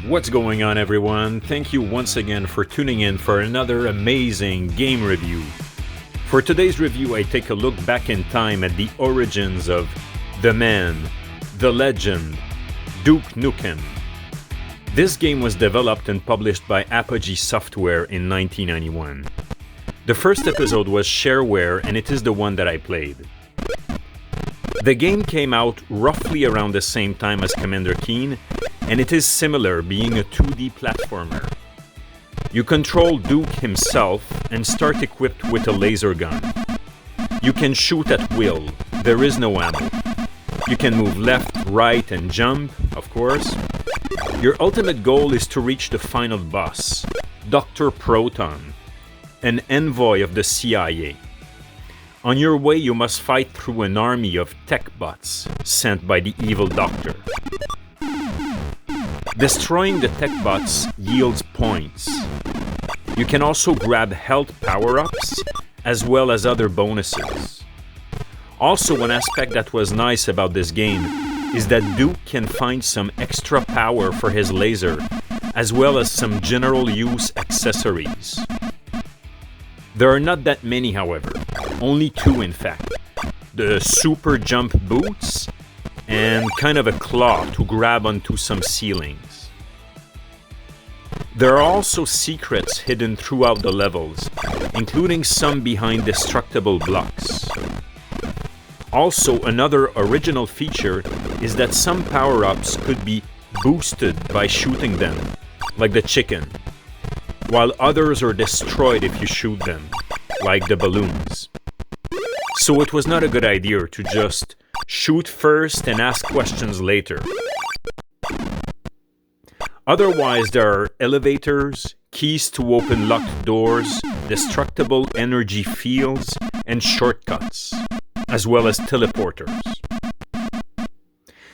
What's going on, everyone? Thank you once again for tuning in for another amazing game review. For today's review, I take a look back in time at the origins of the man, the legend, Duke Nukem. This game was developed and published by Apogee Software in 1991. The first episode was shareware, and it is the one that I played. The game came out roughly around the same time as Commander Keen, and it is similar, being a 2D platformer. You control Duke himself and start equipped with a laser gun. You can shoot at will, there is no ammo. You can move left, right, and jump, of course. Your ultimate goal is to reach the final boss, Dr. Proton, an envoy of the CIA. On your way, you must fight through an army of tech bots sent by the evil doctor. Destroying the tech bots yields points. You can also grab health power-ups as well as other bonuses. Also, one aspect that was nice about this game is that Duke can find some extra power for his laser as well as some general use accessories. There are not that many, however, only two in fact. The super jump boots and kind of a claw to grab onto some ceilings. There are also secrets hidden throughout the levels, including some behind destructible blocks. Also, another original feature is that some power-ups could be boosted by shooting them, like the chicken, while others are destroyed if you shoot them, like the balloons. So it was not a good idea to just shoot first and ask questions later. Otherwise, there are elevators, keys to open locked doors, destructible energy fields, and shortcuts, as well as teleporters.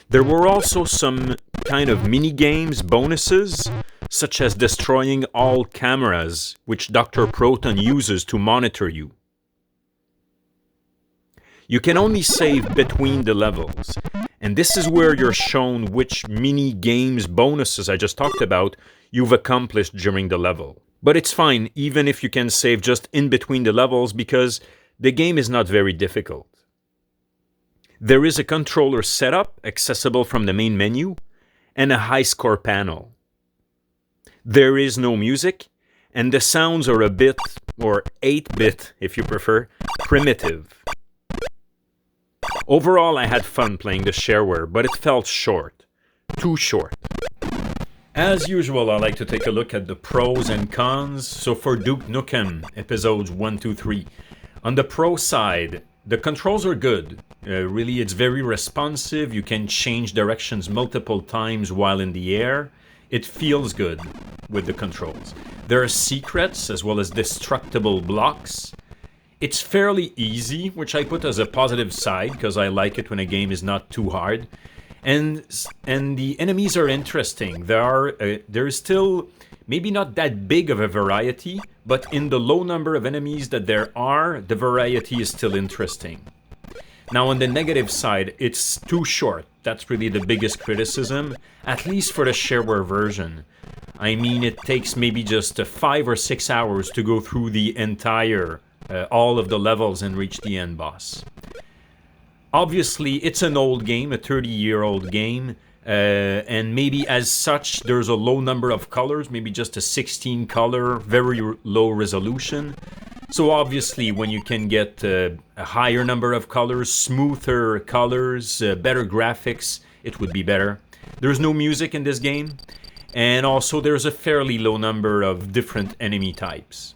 There were also some kind of mini-games bonuses, such as destroying all cameras, which Dr. Proton uses to monitor you. You can only save between the levels, and this is where you're shown which mini-games bonuses I just talked about you've accomplished during the level. But it's fine, even if you can save just in between the levels, because the game is not very difficult. There is a controller setup accessible from the main menu, and a high score panel. There is no music, and the sounds are a bit, or 8-bit if you prefer, primitive. Overall, I had fun playing the shareware, but it felt short. Too short. As usual, I like to take a look at the pros and cons. So for Duke Nukem, episodes 1, 2, 3. On the pro side, the controls are good. Really, it's very responsive. You can change directions multiple times while in the air. It feels good with the controls. There are secrets as well as destructible blocks. It's fairly easy, which I put as a positive side because I like it when a game is not too hard. And the enemies are interesting. There is still maybe not that big of a variety, but in the low number of enemies that there are, the variety is still interesting. Now on the negative side, it's too short. That's really the biggest criticism, at least for the shareware version. I mean, it takes maybe just 5 or 6 hours to go through the entire all of the levels and reach the end boss. Obviously, it's an old game, a 30-year-old game, and maybe as such, there's a low number of colors, maybe just a 16 color, very low resolution. So obviously, when you can get a higher number of colors, smoother colors, better graphics, it would be better. There's no music in this game, and also there's a fairly low number of different enemy types.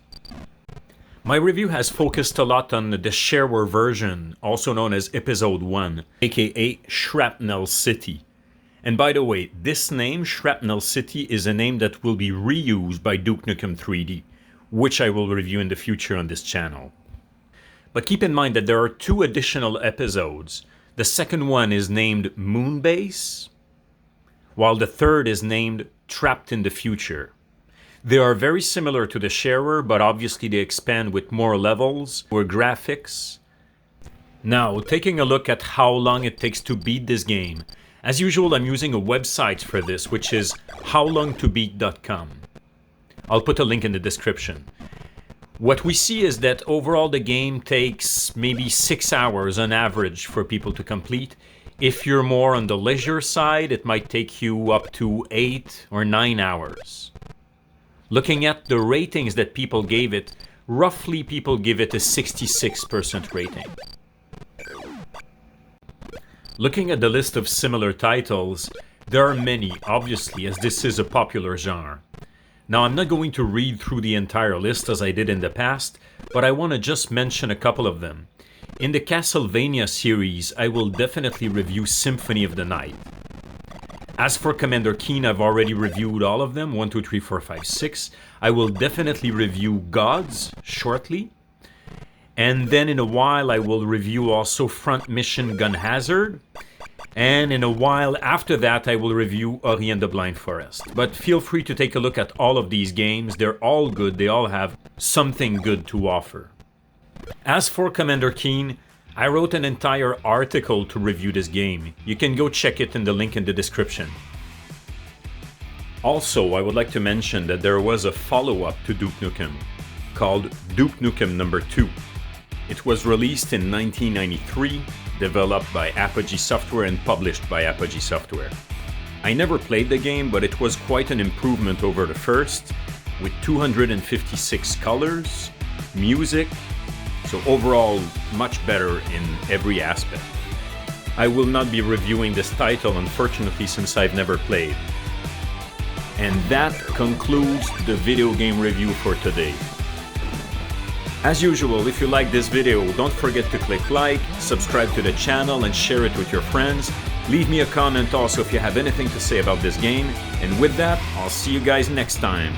My review has focused a lot on the shareware version, also known as Episode 1, aka Shrapnel City. And by the way, this name, Shrapnel City, is a name that will be reused by Duke Nukem 3D, which I will review in the future on this channel. But keep in mind that there are 2 additional episodes. The second one is named Moonbase, while the third is named Trapped in the Future. They are very similar to the shareware, but obviously they expand with more levels, more graphics. Now, taking a look at how long it takes to beat this game. As usual, I'm using a website for this, which is howlongtobeat.com. I'll put a link in the description. What we see is that overall the game takes maybe 6 hours on average for people to complete. If you're more on the leisure side, it might take you up to 8 or 9 hours. Looking at the ratings that people gave it, roughly people give it a 66% rating. Looking at the list of similar titles, there are many, obviously, as this is a popular genre. Now, I'm not going to read through the entire list as I did in the past, but I want to just mention a couple of them. In the Castlevania series, I will definitely review Symphony of the Night. As for Commander Keen, I've already reviewed all of them, 1, 2, 3, 4, 5, 6. I will definitely review Gods shortly. And then in a while, I will review also Front Mission Gun Hazard. And in a while after that, I will review Ori and the Blind Forest. But feel free to take a look at all of these games. They're all good. They all have something good to offer. As for Commander Keen, I wrote an entire article to review this game. You can go check it in the link in the description. Also, I would like to mention that there was a follow-up to Duke Nukem called Duke Nukem No. 2. It was released in 1993, developed by Apogee Software and published by Apogee Software. I never played the game, but it was quite an improvement over the first, with 256 colors, music, so overall much better in every aspect. I will not be reviewing this title, unfortunately, since I've never played. And that concludes the video game review for today. As usual, if you like this video, don't forget to click like, subscribe to the channel and share it with your friends. Leave me a comment also if you have anything to say about this game. And with that, I'll see you guys next time.